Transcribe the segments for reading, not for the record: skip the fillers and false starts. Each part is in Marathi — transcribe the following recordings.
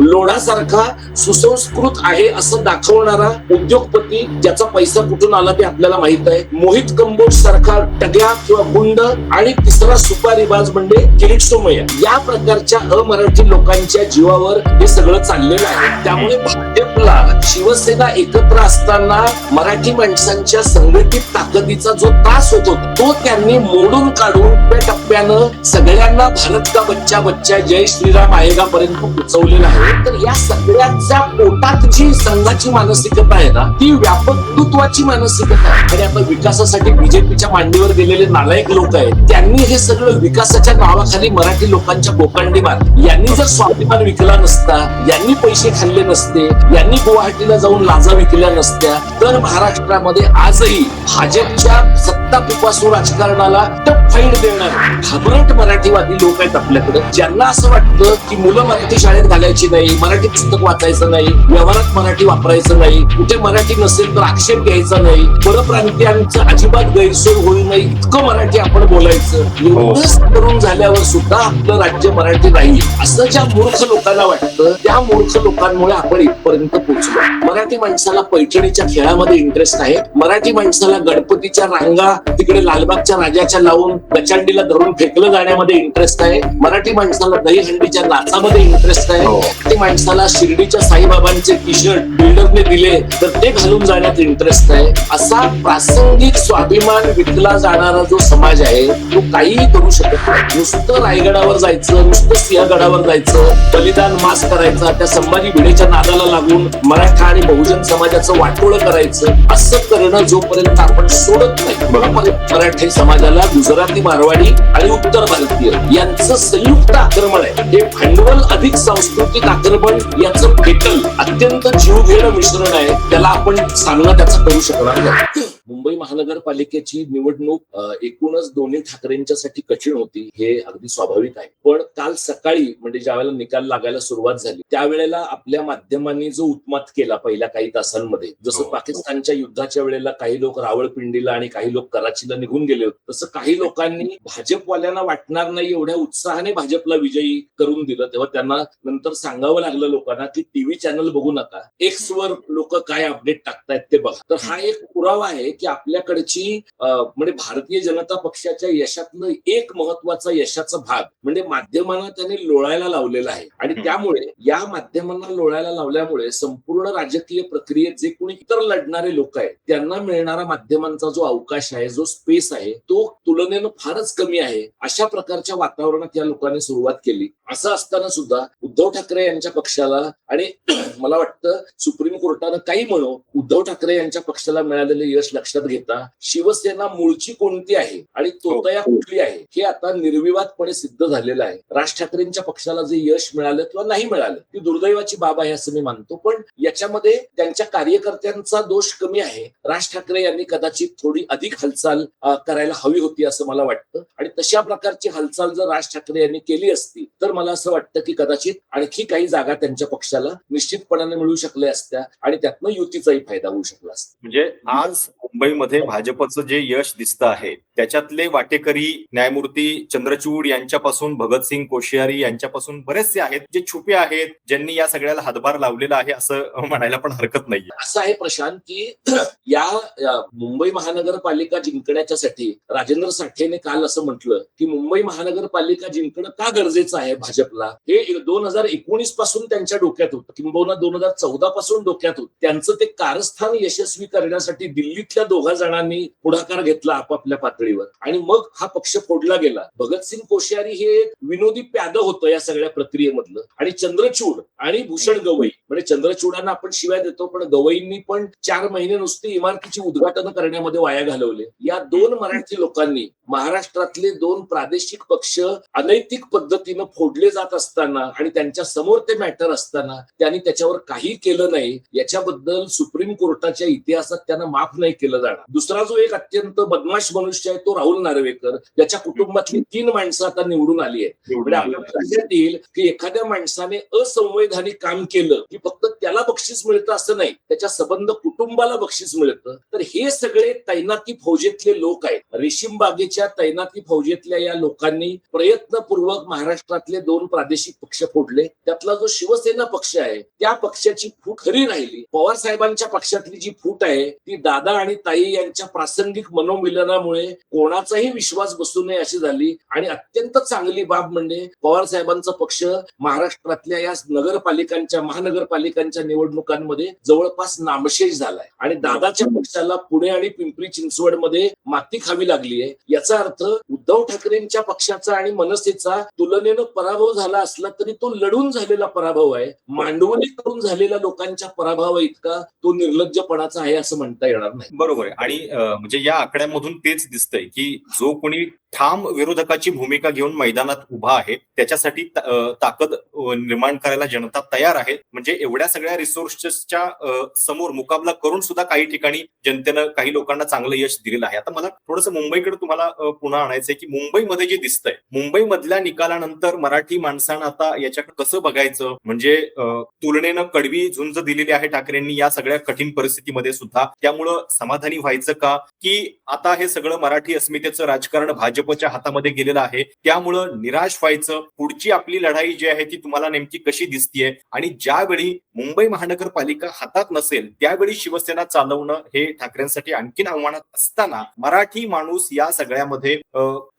लोणासारखा सुसंस्कृत आहे असं दाखवणारा उद्योगपती, ज्याचा पैसा कुठून आला ते आपल्याला माहित आहे. मोहित कंबोज सारखा टग्या किंवा गुंड, आणि तिसरा सुपारीबाज म्हणजे किरीट सोमय्या. या प्रकारच्या अमराठी लोकांच्या जीवावर हे सगळं चाललेलं आहे. त्यामुळे भाजपला शिवसेना एकत्र असताना मराठी माणसांच्या संघटित ताकदीचा जो त्रास होत होता तो त्यांनी मोडून काढून टप्प्यानं सगळ्यांना भारत का बच्चा बच्चा जय श्रीराम आएगा पर्यंत पोहोचवलेला आहे. तर या सगळ्यांच्या पोटात जी संघाची मानसिकता आहे ना, ती व्यापकत्वाची मानसिकता आहे. आणि आता विकासासाठी बीजेपीच्या मांडीवर गेलेले नालायक लोक आहेत, त्यांनी हे सगळं विकासाच्या नावाखाली मराठी लोकांच्या बोकांडी मार. यांनी जर स्वाभिमान विकला नसता, यांनी पैसे खाल्ले नसते, यांनी गुवाहाटीला जाऊन लाजा विकल्या नसत्या, तर महाराष्ट्रामध्ये आजही भाजपच्या सत्ता पिपासू राजकारणाला टफ फाईट देणार घाबरट मराठीवादी लोक आहेत आपल्याकडे, ज्यांना असं वाटतं की मुलं मराठी शाळेत घालायची नाही, मराठी पुस्तक वाचायचं नाही, व्यवहारात मराठी वापरायचं नाही, कुठे मराठी नसेल तर आक्षेप घ्यायचा नाही, परप्रांतीयांचं अजिबात गैरसोय होऊ नये इतकं मराठी आपण बोलायचं. एवढंच करून झाल्यावर सुद्धा आपलं राज्य मराठी राहील असं ज्या मूर्ख लोकांना वाटतं, त्या मूर्ख लोकांमुळे आपण इथपर्यंत पोहोचलो. मराठी माणसाला पैठणीच्या खेळामध्ये इंटरेस्ट आहे, मराठी माणसाला गणपतीच्या रांगा तिकडे लालबागच्या राजाच्या लावून दचांडीला धरून फेकलं जाण्यामध्ये इंटरेस्ट आहे, मराठी माणसाला दहीहंडीच्या नाचामध्ये इंटरेस्ट आहे, मराठी माणसाला शिर्डीच्या साईबाबांचे टी शर्ट बिल्डरने दिले तर ते घालून जाण्यात इंटरेस्ट आहे. असा प्रासंगिक स्वाभिमान विकला जाणारा जो समाज आहे तो काहीही करू शकत नाही. नुसतं रायगडावर जायचं, नुसतं सिंहगडावर जायचं, बलिदान मास करायचा, त्या संभाजी भिडेच्या नादाला लागून मराठा आणि बहुजन समाजाचं वाटोळं करायचं, असं करणं जोपर्यंत आपण सोडत नाही, मराठी समाजाला गुजराती, मारवाडी आणि उत्तर भारतीय यांचं संयुक्त आक्रमण आहे. हे भांडवल अधिक सांस्कृतिक आक्रमण याचं फेटल अत्यंत जीवघेणं मिश्रण आहे. त्याला आपण सामना त्याचा करू शकणार नाही. मुंबई महानगरपालिकेची निवडणूक एकूणच दोन्ही ठाकरेंच्यासाठी कठीण होती, हे अगदी स्वाभाविक आहे. पण काल सकाळी म्हणजे ज्यावेळेला निकाल लागायला सुरुवात झाली त्यावेळेला आपल्या माध्यमांनी जो उत्मात केला पहिल्या काही तासांमध्ये, जसं पाकिस्तानच्या युद्धाच्या वेळेला काही लोक रावळपिंडीला आणि काही लोक कराचीला निघून गेले होते, तसं काही लोकांनी भाजपवाल्यांना वाटणार नाही एवढ्या उत्साहाने भाजपला विजयी करून दिलं. तेव्हा त्यांना नंतर सांगावं लागलं लोकांना की टीव्ही चॅनल बघू नका, एक्स वर लोक काय अपडेट टाकतायत ते बघा. तर हा एक पुरावा आहे की आपल्याकडची म्हणजे भारतीय जनता पक्षाच्या यशातलं एक महत्वाचा यशाचा भाग म्हणजे माध्यमांना त्यांनी लोळायला लावलेला आहे. आणि त्यामुळे या माध्यमांना लोळायला लावल्यामुळे संपूर्ण राजकीय प्रक्रियेत जे कोणी इतर लढणारे लोक आहेत त्यांना मिळणारा माध्यमांचा जो अवकाश आहे, जो स्पेस आहे, तो तुलनेनं फारच कमी आहे. अशा प्रकारच्या वातावरणात या लोकांनी सुरुवात केली. असं असताना सुद्धा उद्धव ठाकरे यांच्या पक्षाला आणि मला वाटतं सुप्रीम कोर्टानं काही म्हणू, उद्धव ठाकरे यांच्या पक्षाला मिळालेले यश लक्षात घेता शिवसेना मूळची कोणती आहे आणि तोतया कुठली आहे हे आता निर्विवादपणे सिद्ध झालेलं आहे. राज ठाकरेंच्या पक्षाला जे यश मिळालं किंवा नाही मिळालं ती दुर्दैवाची बाब आहे असं मी मानतो, पण याच्यामध्ये त्यांच्या कार्यकर्त्यांचा दोष कमी आहे. राज ठाकरे यांनी कदाचित थोडी अधिक हालचाल करायला हवी होती असं मला वाटतं. आणि तशा प्रकारची हालचाल जर राज ठाकरे यांनी केली असती तर मला असं वाटतं की कदाचित आणखी काही जागा त्यांच्या पक्षाला निश्चितपणाने मिळू शकल्या असत्या आणि त्यातनं युतीचाही फायदा होऊ शकला असता. म्हणजे आज मुंबईमध्ये भाजपचं जे यश दिसतं आहे त्याच्यातले वाटेकरी न्यायमूर्ती चंद्रचूड यांच्यापासून भगतसिंग कोश्यारी यांच्यापासून बरेचसे आहेत जे छुपे आहेत, ज्यांनी या सगळ्याला हातभार लावलेला आहे असं म्हणायला पण हरकत नाहीये. असं आहे प्रशांत की या मुंबई महानगरपालिका जिंकण्याच्यासाठी राजेंद्र साठेने काल असं म्हटलं की मुंबई महानगरपालिका जिंकणं का गरजेचं आहे भाजपला, हे 2019 पासून त्यांच्या डोक्यात होतं, किंबहुना 2014 पासून डोक्यात होतं. त्यांचं ते कारस्थान यशस्वी करण्यासाठी दिल्लीतल्या दोघा जणांनी पुढाकार घेतला आपापल्या पातळीवर आणि मग हा पक्ष फोडला गेला. भगतसिंग कोश्यारी हे एक विनोदी प्याद होतं या सगळ्या प्रक्रियेमधलं. आणि चंद्रचूड आणि भूषण गवई म्हणजे चंद्रचूडांना आपण शिवाय देतो पण गवईंनी पण 4 महिने नुसती इमारतीची उद्घाटन करण्यामध्ये वाया घालवले. या दोन मराठी लोकांनी महाराष्ट्रातले 2 प्रादेशिक पक्ष अनैतिक पद्धतीनं फोडले जात असताना आणि त्यांच्या समोर ते मॅटर असताना त्यांनी त्याच्यावर काही केलं नाही. याच्याबद्दल सुप्रीम कोर्टाच्या इतिहासात त्यांना माफ नाही केलं जाणार. दुसरा जो एक अत्यंत बदमाश मनुष्य आहे तो राहुल नार्वेकर, ज्याच्या कुटुंबातली 3 माणसं आता निवडून आली आहेत. म्हणजे आपल्याला लक्षात येईल की एखाद्या माणसाने असंवैधानिक काम केलं की फक्त त्याला बक्षीस मिळतं असं नाही, त्याच्या संबंध कुटुंबाला बक्षीस मिळतं. तर हे सगळे तैनाती फौजेतले लोक आहेत. रेशीम बागेच्या तैनाती फौजेतल्या या लोकांनी प्रयत्नपूर्वक महाराष्ट्रातले 2 प्रादेशिक पक्ष फोडले. त्यातला जो शिवसेना पक्ष आहे त्या पक्षाची फूट खरी राहिली. पवार साहेबांच्या पक्षातली जी फूट आहे ती दादा आणि ताई यांच्या प्रासंगिक मनोमिलनामुळे कोणाचाही विश्वास बसू नये अशी झाली. आणि अत्यंत चांगली बाब म्हणजे पवार साहेबांचा पक्ष महाराष्ट्रातल्या या नगरपालिकांच्या महानगरपालिकांच्या निवडणुकांमध्ये जवळपास नामशेष झालाय आणि दादाच्या पक्षाला पुणे आणि पिंपरी चिंचवडमध्ये माती खावी लागली आहे. याचा अर्थ उद्धव ठाकरेंच्या पक्षाचा आणि मनसेचा तुलनेनं पराभव झाला असला तरी तो लढून झालेला पराभव आहे. मांडवली करून झालेल्या लोकांच्या पराभवा इतका तो निर्लज्जपणाचा आहे असं म्हणता येणार नाही. बरोबर आहे. आणि म्हणजे या आकड्यामधून तेच दिसतंय की जो कोणी ठाम विरोधकाची भूमिका घेऊन मैदानात उभा आहे त्याच्यासाठी ताकद निर्माण करायला जनता तयार आहे. म्हणजे एवढ्या सगळ्या रिसोर्सेसच्या समोर मुकाबला करून सुद्धा काही ठिकाणी जनतेनं काही लोकांना चांगलं यश दिलेलं आहे. आता मला थोडंसं मुंबईकडे तुम्हाला पुन्हा आणायचंय की मुंबईमध्ये जे दिसतंय, मुंबईमधल्या निकालानंतर मराठी माणसानं आता याच्याकडे कसं बघायचं, म्हणजे तुलनेनं कडवी झुंज दिलेली आहे ठाकरेंनी या सगळ्या कठीण परिस्थितीमध्ये सुद्धा. त्यामुळं समाधानी व्हायचं का, की आता हे सगळं मराठी अस्मितेचं राजकारण भाजपच्या हातामध्ये गेलेलं आहे त्यामुळं निराश व्हायचं? पुढची आपली लढाई जी आहे ती तुम्हाला नेमकी कशी दिसतीये? आणि ज्यावेळी मुंबई महानगरपालिका हातात नसेल त्यावेळी शिवसेना चालवणं हे ठाकरेंसाठी आणखीन आव्हानात असताना मराठी माणूस या सगळ्यामध्ये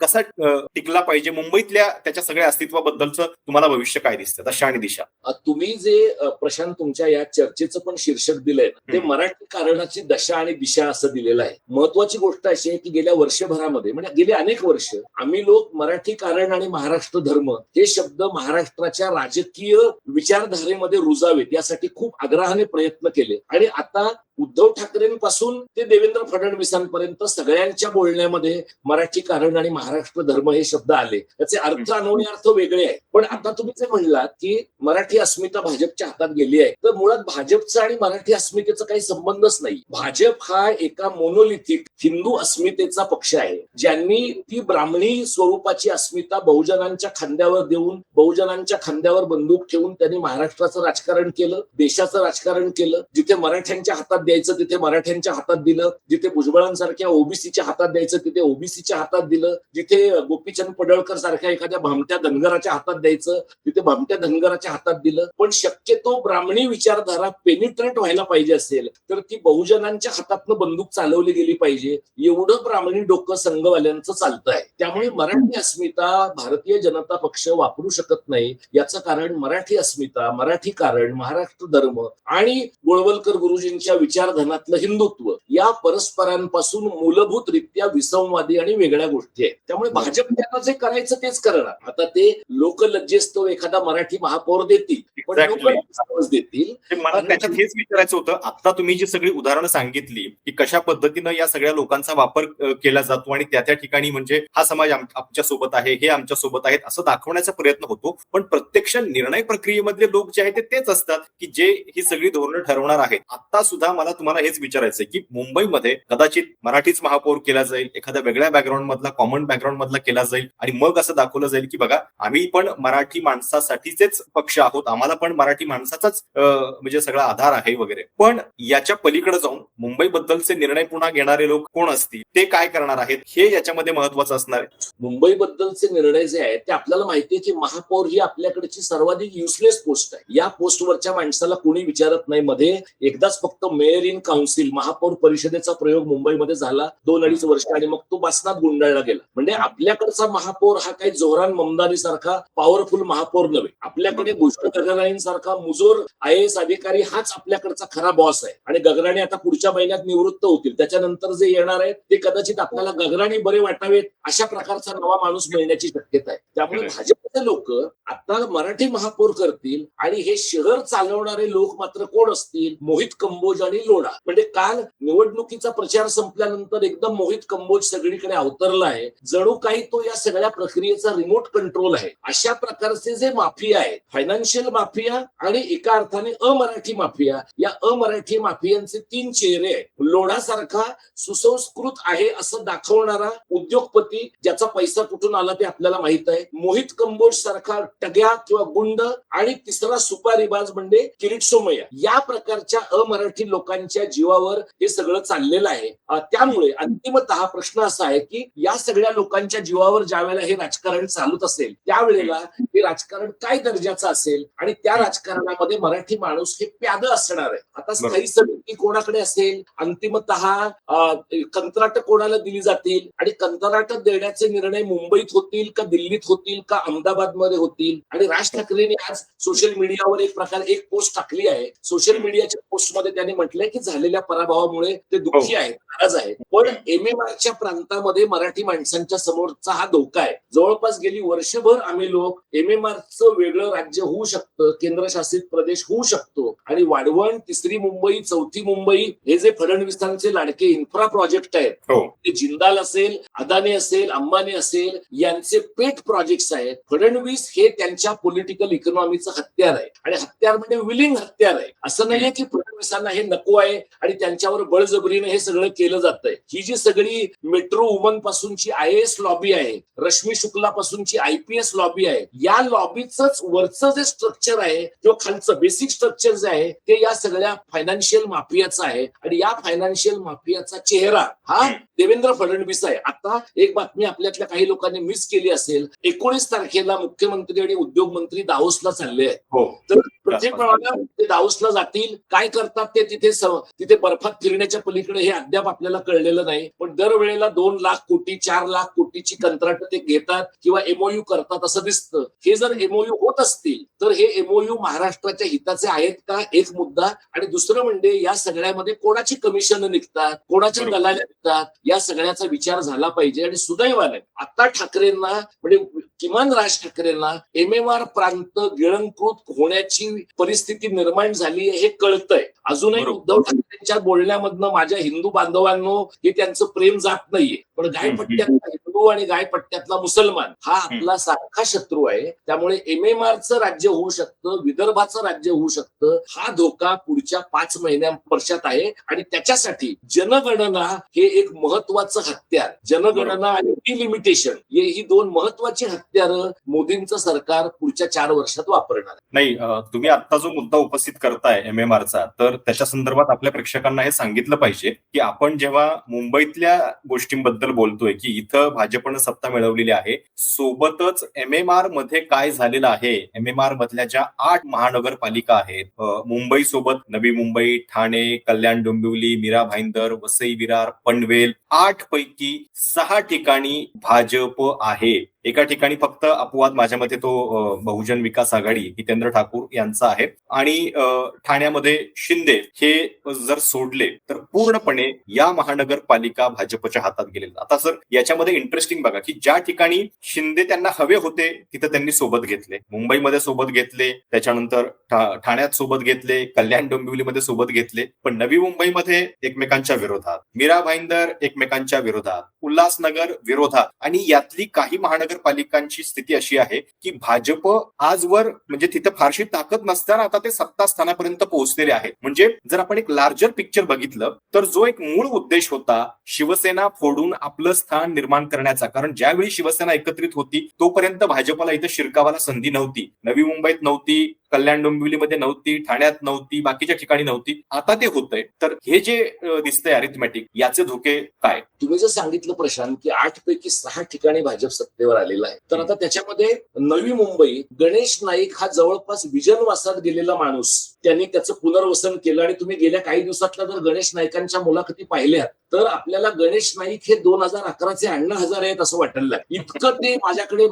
कसा टिकला पाहिजे? मुंबईतल्या त्याच्या सगळ्या अस्तित्वाबद्दलचं तुम्हाला भविष्य काय दिसतं, दशा आणि दिशा? तुम्ही जे प्रशांत तुमच्या या चर्चेचं पण शीर्षक दिलंय ते मराठी कारणाची दशा आणि दिशा असं दिलेलं आहे. महत्वाची गोष्ट अशी आहे की गेल्या वर्षभरामध्ये म्हणजे गेले अनेक वर्ष आम्ही लोक मराठी कारण आणि महाराष्ट्र धर्म हे शब्द महाराष्ट्राच्या राजकीय विचारधारेमध्ये रुजावेत यासाठी खूप आग्रहाने प्रयत्न केले. आणि आता उद्धव ठाकरेंपासून ते देवेंद्र फडणवीसांपर्यंत सगळ्यांच्या बोलण्यामध्ये मराठी कारण आणि महाराष्ट्र धर्म हे शब्द आले. त्याचे अर्थ अन्वय अर्थ वेगळे आहेत. पण आता तुम्ही जे म्हणलात की मराठी अस्मिता भाजपच्या हातात गेली आहे, तर मुळात भाजपचा आणि मराठी अस्मितेचा काही संबंधच नाही. भाजप हा एका मोनोलिथिक हिंदू अस्मितेचा पक्ष आहे ज्यांनी ती ब्राह्मणी स्वरूपाची अस्मिता बहुजनांच्या खांद्यावर देऊन बहुजनांच्या खांद्यावर बंदूक ठेवून त्यांनी महाराष्ट्राचं राजकारण केलं, देशाचं राजकारण केलं. जिथे मराठ्यांच्या हातात द्यायचं तिथे मराठ्यांच्या हातात दिलं, जिथे भुजबळांसारख्या ओबीसीच्या हातात द्यायचं तिथे ओबीसीच्या हातात दिलं, जिथे गोपीचंद पडळकर सारख्या एखाद्या भामट्या धनगराच्या हातात द्यायचं तिथे भामट्या धनगराच्या हातात दिलं. पण शक्यतो ब्राह्मणी विचारधारा पेनिट्रेट व्हायला पाहिजे असेल तर ती बहुजनांच्या हातातनं बंदूक चालवली गेली पाहिजे. एवढं ब्राह्मणी डोकं संघवाल्यांचं चालतं आहे. त्यामुळे मराठी अस्मिता भारतीय जनता पक्ष वापरू शकत नाही. याचं कारण मराठी अस्मिता, मराठी कारण, महाराष्ट्र धर्म आणि गोळवलकर गुरुजींच्या विचारधनातलं हिंदुत्व या परस्परांपासून मूलभूतरित्या विसंवादी आणि वेगळ्या गोष्टी आहेत. त्यामुळे भाजप त्यांना जे करायचं तेच करणार. आता ते लोकलज्जेस्तव एखादा मराठी महापौर देतील पण लोक देतील. मला त्याच्यात हेच विचारायचं होतं. आता तुम्ही जी सगळी उदाहरणं सांगितली की कशा पद्धतीनं या सगळ्या लोकांचा वापर केला जातो आणि त्या ठिकाणी म्हणजे हा समाज आमच्या सोबत आहे, हे आमच्या सोबत आहेत असं दाखवण्याचा प्रयत्न होतो. पण प्रत्यक्ष निर्णय प्रक्रियेमधले लोक जे आहेत ते तेच असतात की जे ही सगळी धोरणं ठरवणार आहेत. आता सुद्धा मला तुम्हाला हेच विचारायचंय की मुंबईमध्ये कदाचित मराठीच महापौर केला जाईल, एखाद्या वेगळ्या बॅकग्राऊंड मधला कॉमन बॅकग्राऊंड मधला केला जाईल आणि मग असं दाखवलं जाईल की बघा आम्ही पण मराठी माणसासाठीचेच पक्ष आहोत, आम्हाला पण मराठी माणसाचाच म्हणजे सगळा आधार आहे वगैरे. पण याच्या पलीकडे जाऊन मुंबईबद्दलचे निर्णय पुन्हा घेणारे लोक कोण असतील, ते काय करणार आहेत, हे याच्यामध्ये महत्वाचं असणार आहे. मुंबईबद्दलचे निर्णय जे आहेत ते आपल्याला माहिती आहे की महापौर ही आपल्याकडची सर्वाधिक युजलेस पोस्ट आहे. या पोस्टवरच्या माणसाला कोणी विचारत नाही. मध्ये एकदाच फक्त मेयर इन काउन्सिल महापौर परिषदेचा प्रयोग मुंबईमध्ये झाला 2-2.5 वर्ष आणि मग तो बसनात गुंडाळला गेला. म्हणजे आपल्याकडचा महापौर हा काही जोहरान ममदानी सारखा पॉवरफुल महापौर नव्हे. आपल्याकडे गोष्ट गगराणींसारखा मुजोर IAS अधिकारी हाच आपल्याकडचा खरा बॉस आहे. आणि गगराणी आता पुढच्या महिन्यात निवृत्त होतील. त्याच्यानंतर जे येणार आहेत ते कदाचित आपल्याला गगराणी बरे वाटावेत अशा प्रकारचा नवा माणूस मिळण्याची शक्यता आहे. त्यामुळे भाजपचे लोक आता मराठी महापौर करतील आणि हे शहर चालवणारे लोक मात्र कोण असतील? मोहित कंबोज आणि आणि लोढा. म्हणजे काल निवडणुकीचा प्रचार संपल्यानंतर एकदम मोहित कंबोज सगळीकडे अवतरला आहे. जणू काही तो या सगळ्या प्रक्रियेचा रिमोट कंट्रोल आहे. अशा प्रकारचे जे माफिया आहेत, फायनान्शियल माफिया आणि एका अर्थाने अमराठी माफिया, या अमराठी माफियांचे 3 चेहरे आहेत. लोढासारखा सुसंस्कृत आहे असं दाखवणारा उद्योगपती ज्याचा पैसा कुठून आला ते आपल्याला माहित आहे. मोहित कंबोज सारखा टग्या किंवा गुंड आणि तिसरा सुपारीबाज म्हणजे किरीट सोमय्या. या प्रकारच्या अमराठी लोकांच्या जीवावर हे सगळं चाललेलं आहे. त्यामुळे अंतिमतः प्रश्न असा आहे की या सगळ्या लोकांच्या जीवावर ज्या वेळेला हे राजकारण चालत असेल त्यावेळेला हे राजकारण काय दर्जाचं असेल आणि त्या राजकारणामध्ये मराठी माणूस हे प्यादं असणार आहे. आता स्थायी समिती कोणाकडे असेल, अंतिमतः कंत्राट कोणाला दिली जातील आणि कंत्राट देण्याचे निर्णय मुंबईत होतील का दिल्लीत होतील का अहमदाबादमध्ये होतील. आणि राज ठाकरेंनी आज सोशल मीडियावर एक पोस्ट टाकली आहे. सोशल मीडियाच्या पोस्टमध्ये त्यांनी म्हटलंय की झालेल्या पराभवामुळे ते दुःखी आहेत, नाराज आहेत. पण MMRच्या प्रांतामध्ये मराठी माणसांच्या समोरचा हा धोका आहे. जवळपास गेली वर्षभर आम्ही लोक MMRचं वेगळं राज्य होऊ शकतं, केंद्रशासित प्रदेश होऊ शकतो आणि वाढवण, तिसरी मुंबई, चौथी मुंबई हे जे फडणवीसांचे लाडके इन्फ्रा प्रोजेक्ट आहेत, ते जिंदाल असेल, अदानी असेल, अंबानी असेल, यांचे पेट प्रोजेक्ट्स आहेत. फडणवीस हे त्यांच्या पॉलिटिकल इकॉनॉमीचं हत्यार आहे आणि हत्यार म्हणजे विलिंग हत्यार आहे. असं नाहीये की फडणवीसांना हे नको आहे आणि त्यांच्यावर बळजबरीने हे सगळं केलं जातंय. ही जी सगळी मेट्रो वुमन पासूनची IAS लॉबी आहे, रश्मी शुक्ला पासूनची IPS लॉबी आहे, या लॉबीच वरचं जे स्ट्रक्चर आहे किंवा खालचं बेसिक स्ट्रक्चर जे आहे ते या सगळ्या फायनान्शियल माफियाचं आहे आणि या फायनान्शियल माफियाचा चेहरा हा देवेंद्र फडणवीस आहे. आता एक बातमी आपल्यातल्या काही लोकांनी मिस केली असेल, 19 तारखेला मुख्यमंत्री आणि उद्योग मंत्री दावोसला चालले आहेत. तर प्रत्येक वेळेला ते दावोसला जातील, काय करतात ते तिथे बर्फात फिरण्याच्या पलीकडे हे अद्याप आपल्याला कळलेलं नाही. पण दरवेळेला 2 लाख कोटी 4 लाख कोटीची कंत्राट ते घेतात किंवा MOU करतात असं दिसतं. हे जर MOU होत असतील तर हे MOU महाराष्ट्राच्या हिताचे आहेत का, एक मुद्दा. आणि दुसरं म्हणजे या सगळ्यामध्ये कोणाची कमिशन निघतात, कोणाच्या दलाल्या निघतात, या सगळ्याचा विचार झाला पाहिजे. आणि सुदैवाने आता ठाकरेंना म्हणजे किमान राज ठाकरेंना MMR प्रांत गिळंकृत होण्याची परिस्थिती निर्माण झाली हे कळतंय. अजूनही उद्धव ठाकरेंच्या बोलण्यामधनं माझ्या हिंदू बांधवांनो हे त्यांचं प्रेम जात नाहीये. पण गायपट्ट्यातला हिंदू आणि गायपट्ट्यातला मुसलमान हा आपला सारखा शत्रू आहे. त्यामुळे MMRचं राज्य होऊ शकतं, विदर्भाचं राज्य होऊ शकतं. हा धोका पुढच्या 5 वर्षात आहे आणि त्याच्यासाठी जनगणना हे एक महत्वाचं हत्यार. जनगणना आणि डिलिमिटेशन ही 2 महत्वाची हत्यारं मोदींचं सरकार पुढच्या 4 वर्षात वापरणार आहे. नाही, तुम्ही आता जो मुद्दा उपस्थित करताय MMRचा, तर त्याच्या संदर्भात आपल्या प्रेक्षकांना हे सांगितलं पाहिजे की आपण जेव्हा मुंबईतल्या गोष्टींबद्दल बोलतोय की इथं भाजपनं सत्ता मिळवलेली आहे, सोबतच MMR मध्ये काय झालेलं आहे, MMR मधल्या ज्या 8 महानगरपालिका आहेत, मुंबई सोबत नवी मुंबई, ठाणे, कल्याण डोंबिवली, मीरा भाईंदर, वसई विरार, पनवेल, 8 पैकी 6 ठिकाणी भाजप आहे. एका ठिकाणी फक्त अपवाद माझ्या मते तो बहुजन विकास आघाडी हितेंद्र ठाकूर यांचा आहे आणि ठाण्यामध्ये शिंदे हे जर सोडले तर पूर्णपणे या महानगरपालिका भाजपच्या हातात गेलेल्या. आता सर याच्यामध्ये इंटरेस्टिंग बघा की ज्या ठिकाणी शिंदे त्यांना हवे होते तिथं त्यांनी सोबत घेतले, मुंबईमध्ये सोबत घेतले, त्याच्यानंतर ठाण्यात सोबत घेतले, कल्याण डोंबिवलीमध्ये सोबत घेतले, पण नवी मुंबईमध्ये एकमेकांच्या विरोधात, मीरा भाईंदर एकमेकांच्या विरोधात, उल्हासनगर विरोधात. आणि यातली काही महानगरपालिकांची स्थिती अशी आहे की भाजप आजवर म्हणजे तिथे फारशी ताकद नसताना आता ते सत्ता स्थानापर्यंत पोहोचलेले आहेत. म्हणजे जर आपण एक लार्जर पिक्चर बघितलं तर जो एक मूळ उद्देश होता शिवसेना फोडून आपलं स्थान निर्माण करण्याचा, कारण ज्यावेळी शिवसेना एकत्रित होती तोपर्यंत भाजपला इथं शिरकावाला संधी नव्हती. नवी मुंबईत नव्हती, कल्याण डोंबिवलीमध्ये नव्हती, ठाण्यात नव्हती, बाकीच्या ठिकाणी नव्हती. आता ते होतंय. तर हे जे दिसतंय अरिथमॅटिक, याचे धोके काय? तुम्ही जर सांगितलं प्रशांत की 8 पैकी 6 ठिकाणी भाजप सत्तेवर आलेला आहे, तर आता त्याच्यामध्ये नवी मुंबई, गणेश नाईक हा जवळपास विजनवासात गेलेला माणूस, त्यांनी त्याचं पुनर्वसन केलं. आणि तुम्ही गेल्या काही दिवसातल्या जर गणेश नाईकांच्या मुलाखती पाहिल्या तर आपल्याला गणेश नाईक हे 2011चे अण्णा हजारे आहेत असं वाटायला लागलं. इतकं ते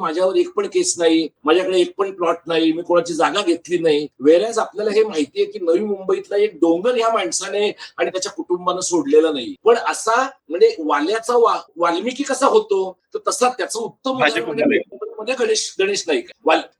माझ्यावर एक पण केस नाही, माझ्याकडे एक पण प्लॉट नाही, मी कोणाची जागा घेतली नाही. वेळेस आपल्याला हे माहितीये की नवी मुंबईतला एक डोंगर ह्या माणसाने आणि त्याच्या कुटुंबानं सोडलेला नाही. पण असा म्हणजे वाल्याचा वाल्मिकी कसा होतो तर तसा त्याचं उत्तम कुंभारे. मध्ये गणेश नाईक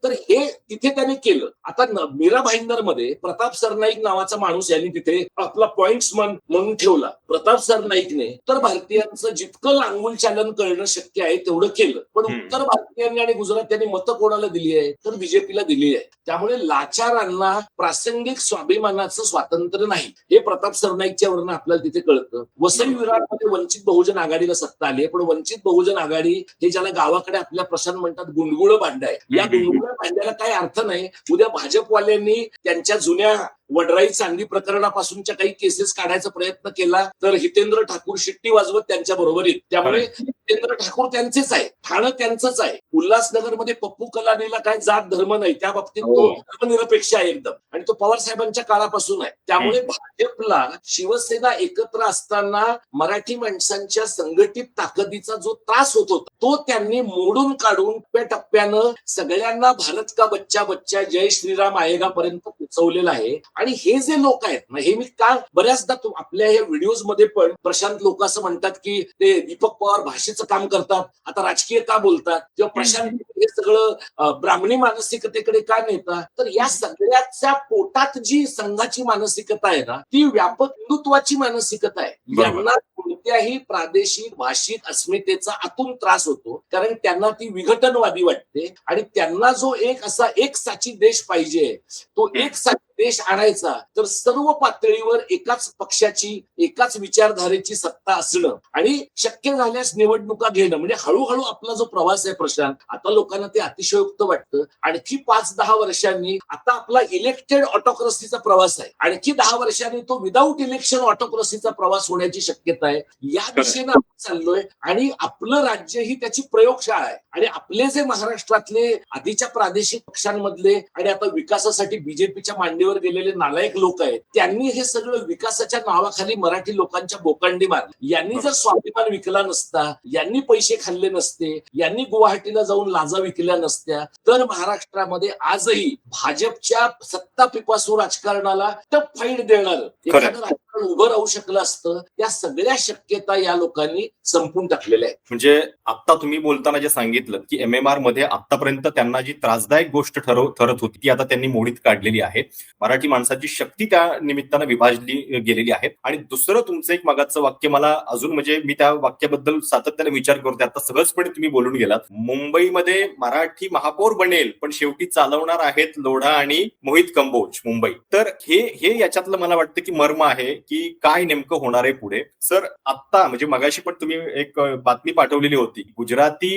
तर हे तिथे त्यांनी केलं. आता मीरा भाईंदर मध्ये प्रताप सरनाईक नावाचा माणूस यांनी तिथे आपला पॉइंट्स म्हणून ठेवला. प्रताप सरनाईकने उत्तर भारतीयांचं जितकं लांगुल चालन करणं शक्य आहे तेवढं केलं. पण उत्तर भारतीयांनी आणि गुजरात्यांनी मतं कोणाला दिली आहे तर बीजेपीला दिली आहे. त्यामुळे लाचारांना प्रासंगिक स्वाभिमानाचं स्वातंत्र्य नाही हे प्रताप सरनाईकच्या वरनं आपल्याला तिथे कळतं. वसई विरारमध्ये वंचित बहुजन आघाडीला सत्ता आली पण वंचित बहुजन आघाडी हे ज्याला गावाकडे आपल्या प्रशांत म्हणतात गुंडगुळं भांडं आहे. या गुंडगुळं भांड्याला काही अर्थ नाही. उद्या भाजपवाल्यांनी त्यांच्या जुन्या वडराई चांदी प्रकरणापासूनच्या काही केसेस काढायचा प्रयत्न केला तर हितेंद्र ठाकूर शिट्टी वाजवत त्यांच्या बरोबर येत. त्यामुळे हितेंद्र ठाकूर त्यांचेच आहे, ठाणं त्यांचंच आहे. उल्हासनगरमध्ये पप्पू कलानीला काय जात धर्म नाही, त्या बाबतीत तो धर्मनिरपेक्ष आहे एकदम आणि तो पवार साहेबांच्या काळापासून आहे. त्यामुळे भाजपला शिवसेना एकत्र असताना मराठी माणसांच्या संघटित ताकदीचा जो त्रास होत होता तो त्यांनी मोडून काढून टप्प्यानं सगळ्यांना भारत का बच्चा बच्चा जय श्रीराम आएगा पर्यंत पोहोचवलेला आहे. आणि हे जे लोक आहेत ना हे मी का बऱ्याचदा आपल्या या व्हिडिओज मध्ये पण प्रशांत लोक असं म्हणतात की ते दीपक पवार भाषेचं काम करतात, आता राजकीय का बोलतात किंवा प्रशांत हे सगळं ब्राह्मणी मानसिकतेकडे का नेतात. तर या सगळ्याच्या पोटात जी संघाची मानसिकता आहे ना ती व्यापक हिंदुत्वाची मानसिकता आहे. यांना कोणत्याही प्रादेशिक भाषिक अस्मितेचा आतून त्रास होतो कारण त्यांना ती विघटनवादी वाटते आणि त्यांना जो एक असा एक साची देश पाहिजे तो एक साची देश आणायचा तर सर्व पातळीवर एकाच पक्षाची एकाच विचारधारेची सत्ता असणं आणि शक्य झाल्यास निवडणुका घेणं म्हणजे हळूहळू आपला जो प्रवास आहे प्रशांत आता लोकांना ते अतिशयोक्त वाटतं. आणखी 5-10 वर्षांनी आता आपला इलेक्टेड ऑटोक्रसीचा प्रवास आहे, आणखी 10 वर्षांनी तो विदाऊट इलेक्शन ऑटोक्रसीचा प्रवास होण्याची शक्यता आहे. या दिशेनं आपण चाललोय आणि आपलं राज्य ही त्याची प्रयोगशाळा आहे आणि आपले जे महाराष्ट्रातले आधीच्या प्रादेशिक पक्षांमधले आणि आता विकासासाठी बीजेपीच्या मांडीवर गेलेले नालायक लोक आहेत त्यांनी हे सगळं विकासाच्या नावाखाली मराठी लोकांच्या बोकांडी मारली. यांनी जर स्वाभिमान विकला नसता, यांनी पैसे खाल्ले नसते, यांनी गुवाहाटीला जाऊन लाजा विकल्या नसत्या तर महाराष्ट्रामध्ये आजही भाजपच्या सत्ता पिपासू राजकारणाला टफ फाईट देणार एखादं राजकारण उभं राहू शकलं असतं. त्या सगळ्या शक्यता या लोकांनी संपून टाकलेल्या आहेत. म्हणजे आता तुम्ही बोलताना जे सांगितलं की MMR मध्ये आतापर्यंत त्यांना जी त्रासदायक गोष्ट ठरत होती ती आता त्यांनी मोडीत काढलेली आहे. मराठी माणसाची शक्ती त्या निमित्तानं विभाजली गेलेली आहे. आणि दुसरं तुमचं एक मागाचं वाक्य मला अजून म्हणजे मी त्या वाक्याबद्दल सातत्याने विचार करते. आता सहजपणे तुम्ही बोलून गेलात. मुंबईमध्ये मराठी महापौर बनेल पण शेवटी चालवणार आहेत लोढा आणि मोहित कंबोज मुंबई. तर हे याच्यातलं मला वाटतं की मर्म आहे की काय नेमकं होणार आहे पुढे. सर आता म्हणजे मगाशी पण तुम्ही एक बातमी पाठवलेली होती गुजराती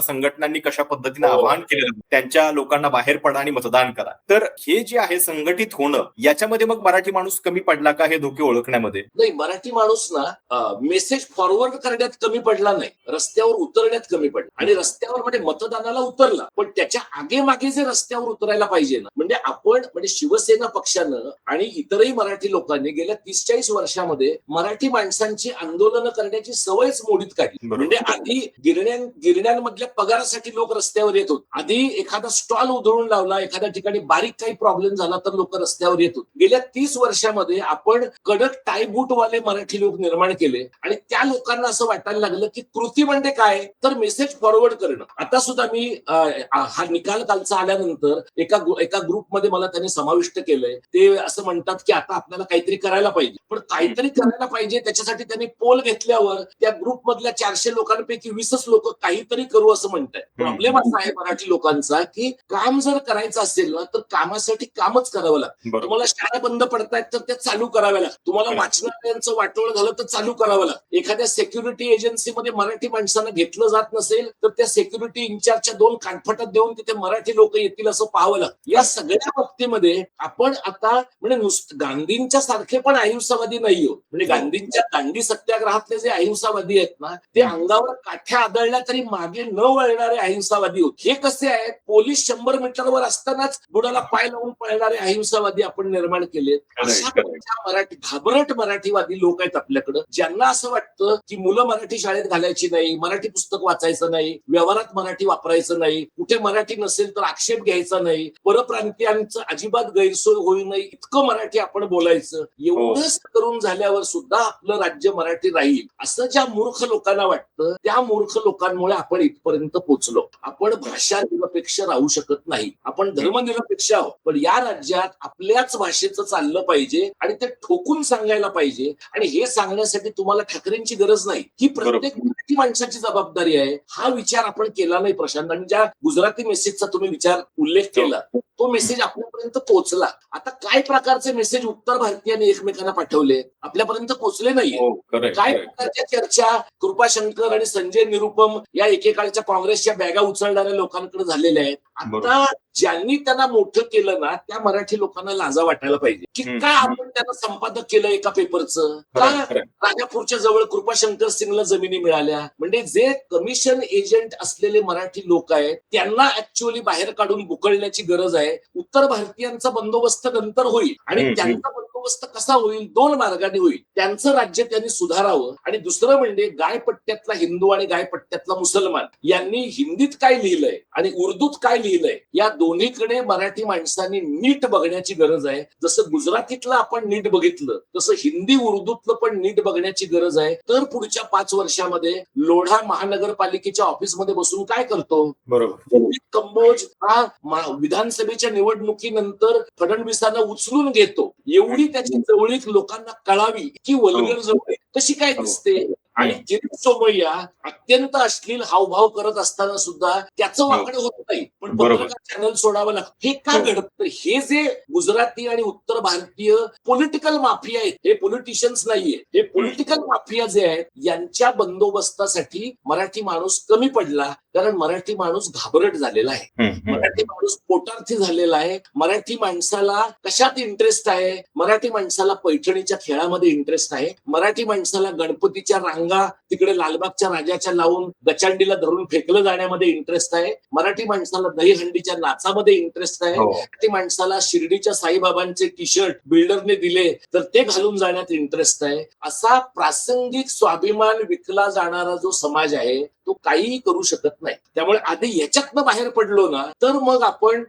संघटनांनी कशा पद्धतीने आवाहन केलेलं त्यांच्या लोकांना बाहेर पडा आणि मतदान करा. तर हे जे आहे संघटित होणं याच्यामध्ये मग मराठी माणूस कमी पडला का हे धोके ओळखण्यामध्ये? नाही, मराठी माणूस ना मेसेज फॉरवर्ड करण्यात कमी पडला नाही, रस्त्यावर उतरण्यात कमी पडला. आणि रस्त्यावर म्हणजे मतदानाला उतरला पण त्याच्या आगे मागे जे रस्त्यावर उतरायला पाहिजे ना म्हणजे आपण म्हणजे शिवसेना पक्षानं आणि इतरही मराठी लोकांनी गेल्या 30-40 वर्षामध्ये मराठी माणसांची आंदोलनं करण्याची सवयच मोडीत काढली. म्हणजे आधी गिरण्यांमधल्या पगारासाठी लोक रस्त्यावर येत होते. आधी एखादा स्टॉल उधळून लावला, एखाद्या ठिकाणी बारीक काही प्रॉब्लेम झाला तर लोक रस्त्यावर येत होते. गेल्या 30 वर्षामध्ये आपण कडक टाय बूटवाले मराठी लोक निर्माण केले आणि त्या लोकांना असं वाटायला लागलं की कृती म्हणजे काय तर मेसेज फॉरवर्ड करणं. आता सुद्धा मी हा निकाल कालचा आल्यानंतर एका ग्रुपमध्ये मला त्यांनी समाविष्ट केलंय. ते असं म्हणतात की आता आपल्याला काहीतरी करायला पाहिजे पण काहीतरी करायला पाहिजे त्याच्यासाठी त्यांनी पोल घेतल्यावर त्या ग्रुप मधल्या 400 लोकांपैकी 20च लोक काहीतरी करू असं म्हणतात. प्रॉब्लेम असा आहे मराठी लोकांचा की काम जर करायचं असेल ना तर कामासाठी कामच करावं लागतं. तुम्हाला शाळा बंद पडतायत तर त्या चालू कराव्या लागतात. तुम्हाला वाचनालयांचं वाटोळ झालं तर चालू करावं लागतं. एखाद्या सेक्युरिटी एजन्सीमध्ये मराठी माणसांना घेतलं जात नसेल तर त्या सेक्युरिटी इन्चार्जच्या 2 कानफटात देऊन तिथे मराठी लोक येतील असं पाहावं लागतं. या सगळ्या बाबतीमध्ये आपण आता म्हणजे गांधींच्या सारखे पण अहिंसावादी नाही आहोत. म्हणजे गांधींच्या दांडी सत्याग्रहातले जे अहिंसावादी आहेत ना ते अंगावर काठ्या आदळल्या तरी मागे न वळणारे अहिंसावादी होत. हे कसे आहेत पोलीस 100 मीटरवर असतानाच बुडाला पाय लावून पळणारे अहिंसावादी आपण निर्माण केलेत. अशा मराठी घाबरट मराठीवादी लोक आहेत आपल्याकडं ज्यांना असं वाटतं की मुलं मराठी शाळेत घालायची नाही, मराठी पुस्तक वाचायचं नाही, व्यवहारात मराठी वापरायचं नाही, कुठे मराठी नसेल तर आक्षेप घ्यायचा नाही, परप्रांतीयांचं अजिबात गैरसोय होऊ नये इतकं मराठी आपण बोलायचं. एवढं सगळंच करून झाल्यावर सुद्धा आपलं राज्य मराठी राहील असं ज्या मूर्ख लोकांना वाटतं, त्या मूर्ख लोकांमुळे आपण इथपर्यंत पोहोचलो. आपण भाषा निरपेक्ष राहू शकत नाही, आपण धर्मनिरपेक्ष आहोत, पण या राज्यात आपल्याच भाषेचं चाललं पाहिजे आणि ते ठोकून सांगायला पाहिजे. आणि हे सांगण्यासाठी तुम्हाला ठाकरेंची गरज नाही, ही प्रत्येक मराठी माणसाची जबाबदारी आहे. हा विचार आपण केला नाही प्रशांत. आणि ज्या गुजराती मेसेजचा तुम्ही उल्लेख केला, तो मेसेज आपल्यापर्यंत पोहोचला. आता काय प्रकारचे मेसेज उत्तर भारतीयांनी एकमेकांना पाठवले आपल्यापर्यंत पोहोचले नाहीये. काय प्रकारच्या चर्चा कृपाशंकर आणि संजय निरुपम या एकेकाळच्या काँग्रेसच्या बॅगा उचलणाऱ्या लोकांकडे झालेल्या आहेत. आता ज्यांनी त्यांना मोठं केलं ना, त्या मराठी लोकांना लाजा वाटायला पाहिजे की का आपण त्यांना संपादक केलं एका पेपरचं, का राजापूरच्या जवळ कृपाशंकर सिंगला जमिनी मिळाल्या. म्हणजे जे कमिशन एजंट असलेले मराठी लोक आहेत त्यांना ऍक्च्युअली बाहेर काढून बुकळण्याची गरज आहे. उत्तर भारतीयांचा बंदोबस्त नंतर होईल आणि त्यांचा बंदोबस्त कसा होईल, दोन मार्गाने होईल. त्यांचं राज्य त्यांनी सुधारावं आणि दुसरं म्हणजे गायपट्ट्यातला हिंदू आणि गायपट्ट्यातला मुसलमान यांनी हिंदीत काय लिहिलंय आणि उर्दूत काय लिहिलंय या दोन्हीकडे मराठी माणसांनी नीट बघण्याची गरज आहे. जसं गुजरातीतलं आपण नीट बघितलं तसं हिंदी उर्दूतलं पण नीट बघण्याची गरज आहे. तर पुढच्या 5 वर्षामध्ये लोढा महानगरपालिकेच्या ऑफिसमध्ये बसून काय करतो, बरोबर, कंबोज हा विधानसभेच्या निवडणुकीनंतर फडणवीसांना उचलून घेतो, एवढी त्याची जवळीक लोकांना कळावी की वल्गर जवळीक कशी काय दिसते. आणि किरीट सोमय्या अत्यंत अश्लील हावभाव करत असताना सुद्धा त्याचं वाकडं होत नाही, पण पत्रकार चॅनल सोडावं लागतं. हे का घडतं? हे जे गुजराती आणि उत्तर भारतीय पॉलिटिकल माफिया आहेत, हे पॉलिटिशियन्स नाहीये, हे पॉलिटिकल माफिया जे आहेत यांच्या बंदोबस्तासाठी मराठी माणूस कमी पडला. कारण मराठी माणूस घाबरट झालेला आहे, मराठी माणूस पोटार्थी झालेला आहे. मराठी माणसाला कशात इंटरेस्ट आहे? मराठी माणसाला पैठणीच्या खेळामध्ये इंटरेस्ट आहे. मराठी माणसाला गणपतीच्या रांगा तिकडे लालबागच्या राजाच्या लावून गचांडीला धरून फेकलं जाण्यामध्ये इंटरेस्ट आहे. मराठी माणसाला दहीहंडीच्या नाचामध्ये इंटरेस्ट आहे. मराठी माणसाला शिर्डीच्या साईबाबांचे टी शर्ट बिल्डरने दिले तर ते घालून जाण्यात इंटरेस्ट आहे. असा प्रासंगिक स्वाभिमान विकला जाणारा जो समाज आहे तो काहीही करू शकत नाही. त्यामुळे आधी याच्यातनं बाहेर पडलो ना तर मग आपण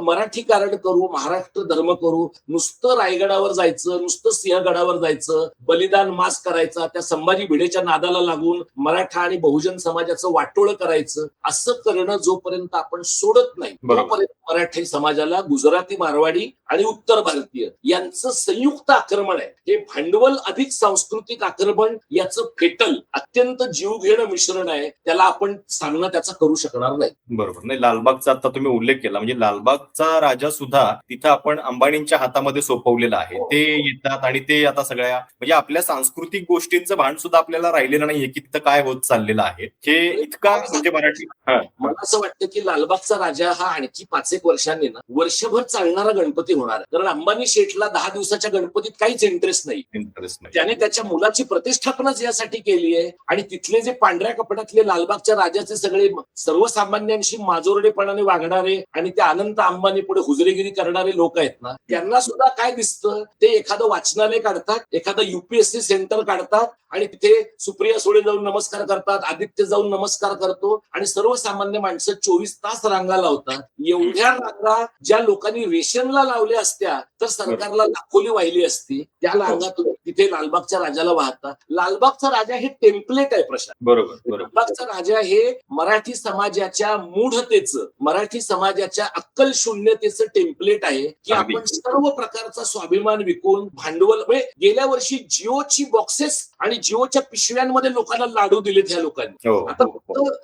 मराठी कार्ड करू, महाराष्ट्र धर्म करू. नुसतं रायगडावर जायचं, नुसतं सिंहगडावर जायचं, बलिदान मास करायचा, त्या संभाजी भिडेच्या नादाला लागून मराठा आणि बहुजन समाजाचं वाटोळं करायचं, असं करणं जोपर्यंत आपण सोडत नाही तोपर्यंत मराठी समाजाला गुजराती, मारवाडी आणि उत्तर भारतीय यांचं संयुक्त आक्रमण आहे. हे भांडवल अधिक सांस्कृतिक आक्रमण याचं फेटल अत्यंत जीवघेणं मिश्रण आहे. त्याला आपण सामना त्याचा करू शकणार नाही. बरोबर. नाही, लालबागचा आता तुम्ही उल्लेख केला, म्हणजे लालबागचा राजा सुद्धा तिथं आपण अंबानींच्या हातामध्ये सोपवलेला आहे. ते येतात आणि ते आता सगळ्या म्हणजे आपल्या सांस्कृतिक गोष्टींचं भान सुद्धा आपल्याला राहिलेलं नाहीये की तिथं काय होत चाललेलं आहे. हे इतका म्हणजे मराठी मला असं वाटतं की लालबागचा राजा हा आणखी 5-1 वर्षांनी ना वर्षभर चालणारा गणपती होणार. कारण अंबानी शेठला 10 दिवसाच्या गणपतीत काहीच इंटरेस्ट नाही. त्याने त्याच्या मुलाची प्रतिष्ठापनाच यासाठी केली आहे. आणि तिथले जे पांढऱ्या कपड्यातले लालबागच्या राजाचे सगळे सर्वसामान्यांशी माजोरडेपणाने वागणारे आणि त्या अनंत अंबानी पुढे हुजरेगिरी करणारे लोक आहेत ना, त्यांना सुद्धा काय दिसतं, ते एखादं वाचनालय काढतात, एखादं युपीएससी सेंटर काढतात आणि तिथे सुप्रिया सुळे जाऊन नमस्कार करतात, आदित्य जाऊन नमस्कार करतो आणि सर्वसामान्य माणसं 24 तास रांगा लावतात. एवढ्या रांगा ज्या लोकांनी रेशनला लावल्या असत्या तर सरकारला लाखोली वाहिली असती. त्या रांगा तिथे लालबागच्या राजाला वाहतात. लालबागचा राजा हे टेम्पलेट आहे प्रशांत. बरोबर. लालबागचा राजा हे मराठी समाजाच्या मूढतेचं, मराठी समाजाच्या अक्कल शून्यतेचं टेम्पलेट आहे की आपण सर्व प्रकारचा स्वाभिमान विकून भांडवल म्हणजे गेल्या वर्षी जिओची बॉक्सेस आणि जिओच्या पिशव्यांमध्ये लोकांना लाडू दिलेत ह्या लोकांनी. आता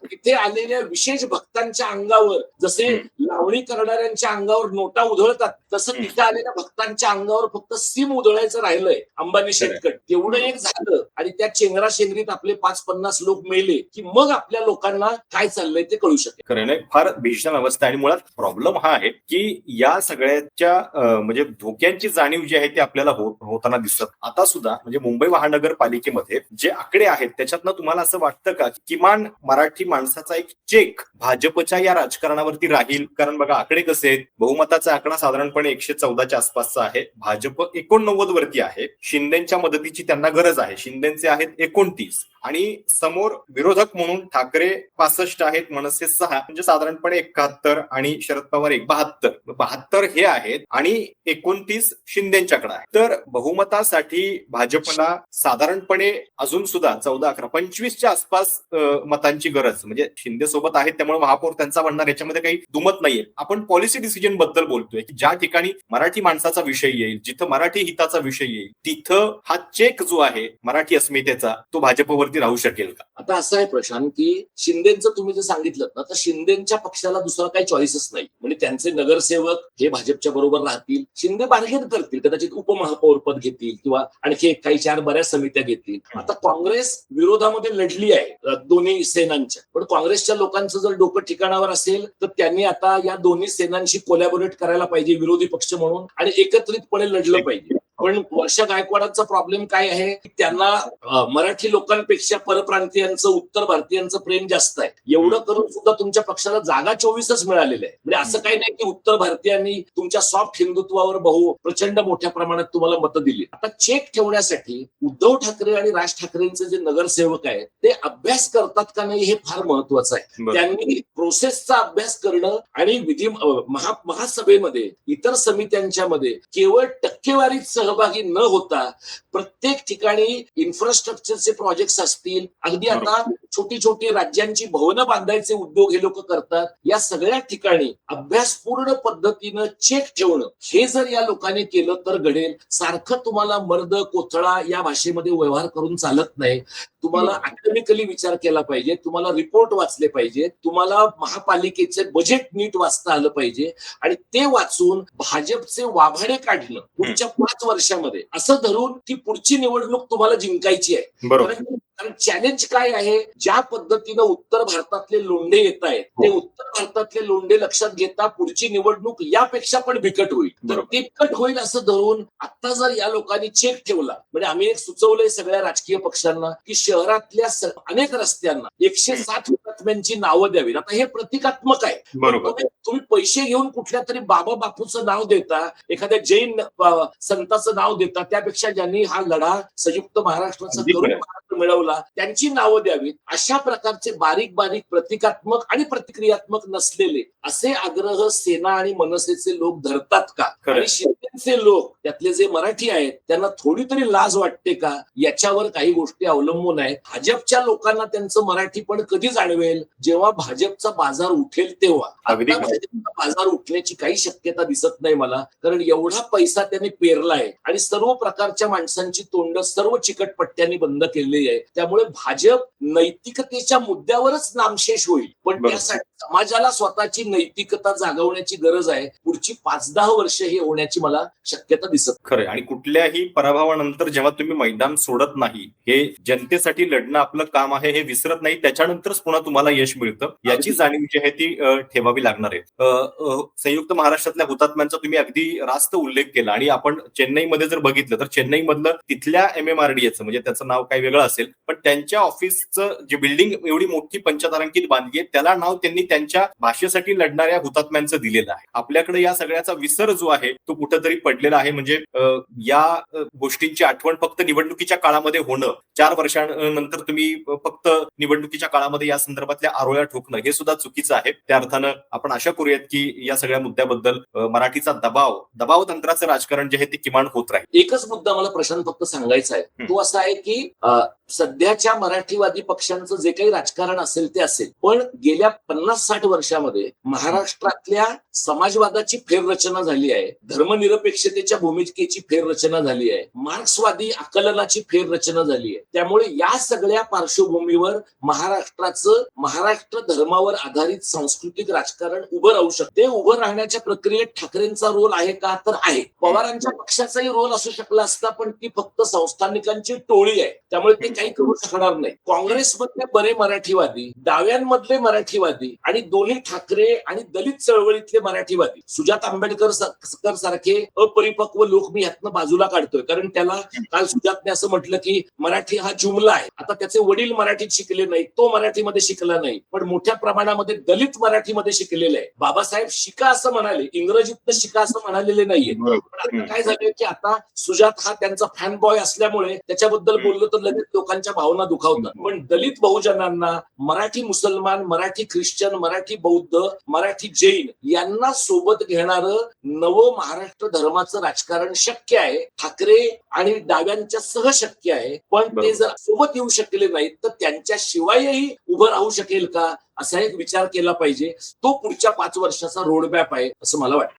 तिथे आलेल्या विशेष भक्तांच्या अंगावर जसे लावणी करणाऱ्यांच्या अंगावर नोटा उधळतात तसं तिथे आलेल्या भक्तांच्या अंगावर फक्त सिम उधळायचं राहिलंय अंबानी शेटकट. तेवढं एक झालं आणि त्या चेंगरा शेंगरीत आपले 5-50 लोक मेले की मग आपल्या लोकांना काय चाललंय ते कळू शकेल. खरं नाही, फार भीषण अवस्था. आणि मुळात प्रॉब्लेम हा आहे की या सगळ्याच्या म्हणजे धोक्यांची जाणीव जी आहे ती आपल्याला होताना दिसत. आता सुद्धा म्हणजे मुंबई महानगरपालिकेमध्ये जे आकडे आहेत त्याच्यातनं तुम्हाला असं वाटतं का किमान मराठी माणसाचा एक चेक भाजपच्या या राजकारणावरती राहील? कारण बघा आकडे कसे आहेत, बहुमताचा आकडा साधारणपणे 114च्या आसपासचा आहे, भाजप 89 वरती आहे. शिंदेच्या मदतीची त्यांना गरज आहे, शिंदेचे आहेत 29 आणि समोर विरोधक म्हणून ठाकरे 65 आहेत, मनसे 6, म्हणजे साधारणपणे 71 आणि शरद पवार 72 हे आहेत आणि 29 शिंदेच्याकडे आहे. तर बहुमतासाठी भाजपला साधारणपणे अजून सुद्धा 14-11-25च्या आसपास मतांची गरज, म्हणजे शिंदे सोबत आहेत त्यामुळे महापौर त्यांचा म्हणणार याच्यामध्ये काही दुमत नाहीये. आपण पॉलिसी डिसिजन बद्दल बोलतोय की ज्या ठिकाणी मराठी माणसाचा विषय येईल, जिथं मराठी हिताचा विषय येईल, तिथं हा चेक जो आहे मराठी अस्मितेचा तो भाजपवरती राहू शकेल का? आता असं आहे प्रशांत की शिंदेचं तुम्ही जे सांगितलं ना, तर शिंदेच्या पक्षाला दुसरा काही चॉईसच नाही. म्हणजे त्यांचे नगरसेवक हे भाजपच्या बरोबर राहतील, शिंदे बार्गेन करतील, कदाचित उपमहापौर पद घेतील किंवा आणखी काही 4 बऱ्याच समित्या घेतील. आता काँग्रेस विरोधामध्ये लढली आहे दोन्ही सेनांच्या, पण काँग्रेसच्या लोकांचं जर डोकं ठिकाणावर असेल तर त्यांनी आता या दोन्ही सेनांशी कोलॅबोरेट करायला पाहिजे विरोधी पक्ष म्हणून आणि एकत्रितपणे लढलं पाहिजे. पण वर्षा गायकवाडांचा प्रॉब्लेम काय आहे की त्यांना मराठी लोकांपेक्षा परप्रांतीयांचं, उत्तर भारतीयांचं प्रेम जास्त आहे. एवढं करून सुद्धा तुमच्या पक्षाला जागा 24च मिळालेल्या आहे. म्हणजे असं काही नाही की उत्तर भारतीयांनी तुमच्या सॉफ्ट हिंदुत्वावर प्रचंड मोठ्या प्रमाणात तुम्हाला मतं दिली. आता चेक ठेवण्यासाठी उद्धव ठाकरे आणि राज ठाकरेंचे जे नगरसेवक आहेत ते अभ्यास करतात का नाही हे फार महत्वाचं आहे. त्यांनी प्रोसेसचा अभ्यास करणं आणि महासभेमध्ये इतर समित्यांच्या मध्ये केवळ टक्केवारीत सहभागी न होता प्रत्येक ठिकाणी इन्फ्रास्ट्रक्चरचे प्रोजेक्ट्स असतील, अगदी आता छोटी छोटी राज्यांची भवनं बांधायचे उद्योग हे लोक करतात, या सगळ्या ठिकाणी अभ्यासपूर्ण पद्धतीनं चेक ठेवणं हे जर या लोकांनी केलं तर घडेल. सारखं तुम्हाला मर्द कोथळा या भाषेमध्ये व्यवहार करून चालत नाही. तुम्हाला अकॅडमिकली विचार केला पाहिजे, तुम्हाला रिपोर्ट वाचले पाहिजे, तुम्हाला महापालिकेचे बजेट नीट वाचता आलं पाहिजे आणि ते वाचून भाजपचे वाभाडे काढणं पुढच्या 5 वर्षामध्ये असं धरून की पुढची निवडणूक तुम्हाला जिंकायची आहे. कारण चॅलेंज काय आहे, ज्या पद्धतीनं उत्तर भारतातले लोंढे येत आहेत ते उत्तर भारतातले लोंढे लक्षात घेता पुढची निवडणूक यापेक्षा पण बिकट होईल. तर ते बिकट होईल असं धरून आता जर या लोकांनी चेक ठेवला, म्हणजे आम्ही एक सुचवलंय सगळ्या राजकीय पक्षांना की शहरातल्या अनेक रस्त्यांना 107 हुतात्म्यांची नावं द्यावीत. आता हे प्रतिकात्मक आहे. तुम्ही पैसे घेऊन कुठल्या तरी बाबा बापूचं नाव देता, एखाद्या जैन संताचं नाव देता, त्यापेक्षा ज्यांनी हा लढा संयुक्त महाराष्ट्राचा करून मिळवला त्यांची नावं द्यावीत. अशा प्रकारचे बारीक बारीक प्रतिकात्मक आणि प्रतिक्रियात्मक नसलेले असे आग्रह सेना आणि मनसेचे लोक धरतात का? आणि शिंदेचे लोक त्यातले जे मराठी आहेत त्यांना थोडी तरी लाज वाटते का? याच्यावर काही गोष्टी अवलंबून आहेत. भाजपच्या लोकांना त्यांचं मराठी पण कधी जाणवेल, जेव्हा भाजपचा बाजार उठेल तेव्हा. भाजपचा बाजार उठण्याची काही शक्यता दिसत नाही मला, कारण एवढा पैसा त्यांनी पेरलाय आणि सर्व प्रकारच्या माणसांची तोंड सर्व चिकटपट्ट्यांनी बंद केलेली आहे. त्यामुळे भाजप नैतिकतेच्या मुद्द्यावरच नामशेष होईल, पण त्यासाठी समाजाला स्वतःची नैतिकता जागवण्याची गरज आहे. पुढची 5-10 वर्ष हे होण्याची मला शक्यता दिसत. खरं. आणि कुठल्याही पराभवानंतर जेव्हा तुम्ही मैदान सोडत नाही, हे जनतेसाठी लढणं आपलं काम आहे हे विसरत नाही, त्याच्यानंतरच पुन्हा तुम्हाला यश मिळतं, याची जाणीव जी आहे ती ठेवावी लागणार आहे. संयुक्त महाराष्ट्रातल्या हुतात्म्यांचा तुम्ही अगदी रास्त उल्लेख केला आणि आपण चेन्नईमध्ये जर बघितलं तर चेन्नई मधलं तिथल्या MMRDAचं, म्हणजे त्याचं नाव काही वेगळं असेल, पण त्यांच्या ऑफिसचं जे बिल्डिंग एवढी मोठी पंचतारांकित बांधली आहे त्याला नाव त्यांनी त्यांच्या भाषेसाठी लढणाऱ्या हुतात्म्यांचं दिलेलं आहे. आपल्याकडे या सगळ्याचा विसर जो आहे तो कुठेतरी पडलेला आहे. म्हणजे या गोष्टींची आठवण फक्त निवडणुकीच्या काळामध्ये होणं, 4 वर्षांनंतर तुम्ही फक्त निवडणुकीच्या काळामध्ये या संदर्भातल्या आरोळ्या ठोकणं हे सुद्धा चुकीचं आहे. त्या अर्थानं आपण आशा करूयात की या सगळ्या मुद्द्याबद्दल मराठीचा दबाव तंत्राचं राजकारण जे आहे ते किमान होत राहील. एकच मुद्दा मला प्रशांत फक्त सांगायचा आहे, तो असा आहे की सध्याच्या मराठीवादी पक्षांचं जे काही राजकारण असेल ते असेल, पण गेल्या 50-60 वर्षामध्ये महाराष्ट्रातल्या समाजवादाची फेररचना झाली आहे, धर्मनिरपेक्षतेच्या भूमिकेची फेररचना झाली आहे, मार्क्सवादी आकलनाची फेररचना झाली आहे. त्यामुळे या सगळ्या पार्श्वभूमीवर महाराष्ट्र धर्मावर आधारित सांस्कृतिक राजकारण उभं राहू शकते. उभं राहण्याच्या प्रक्रियेत ठाकरेंचा रोल आहे का? तर आहे. पवारांच्या पक्षाचाही रोल असू शकला असता, पण ती फक्त संस्थानिकांची टोळी आहे, त्यामुळे ते काही करू शकणार नाही. काँग्रेसमधले बरे मराठीवादी, डाव्यांमधले मराठीवादी आणि दोन्ही ठाकरे आणि दलित चळवळीतले मराठीवादी, सुजात आंबेडकर सारखे अपरिपक्व लोक मी यातनं बाजूला काढतोय, कारण त्याला काल सुजातने असं म्हटलं की मराठी हा जुमला आहे. आता त्याचे वडील मराठीत शिकले नाही, तो मराठीमध्ये शिकला नाही, पण मोठ्या प्रमाणामध्ये दलित मराठीमध्ये शिकलेले आहे. बाबासाहेब शिका असं म्हणाले, इंग्रजीतनं शिका असं म्हणालेले नाहीये. पण आता काय झालं की आता सुजात हा त्यांचा फॅन बॉय असल्यामुळे त्याच्याबद्दल बोललो तर लगेच लोक लोकांच्या भावना दुखावतात, पण दलित बहुजनांना, मराठी मुसलमान, मराठी ख्रिश्चन, मराठी बौद्ध, मराठी जैन यांना सोबत घेणारं नवं महाराष्ट्र धर्माचं राजकारण शक्य आहे. ठाकरे आणि डाव्यांच्या सह शक्य आहे, पण ते बरोबर. जर सोबत येऊ शकले नाहीत तर त्यांच्याशिवायही उभं राहू शकेल का, असा एक विचार केला पाहिजे. तो पुढच्या 5 वर्षाचा रोडमॅप आहे असं मला वाटतं.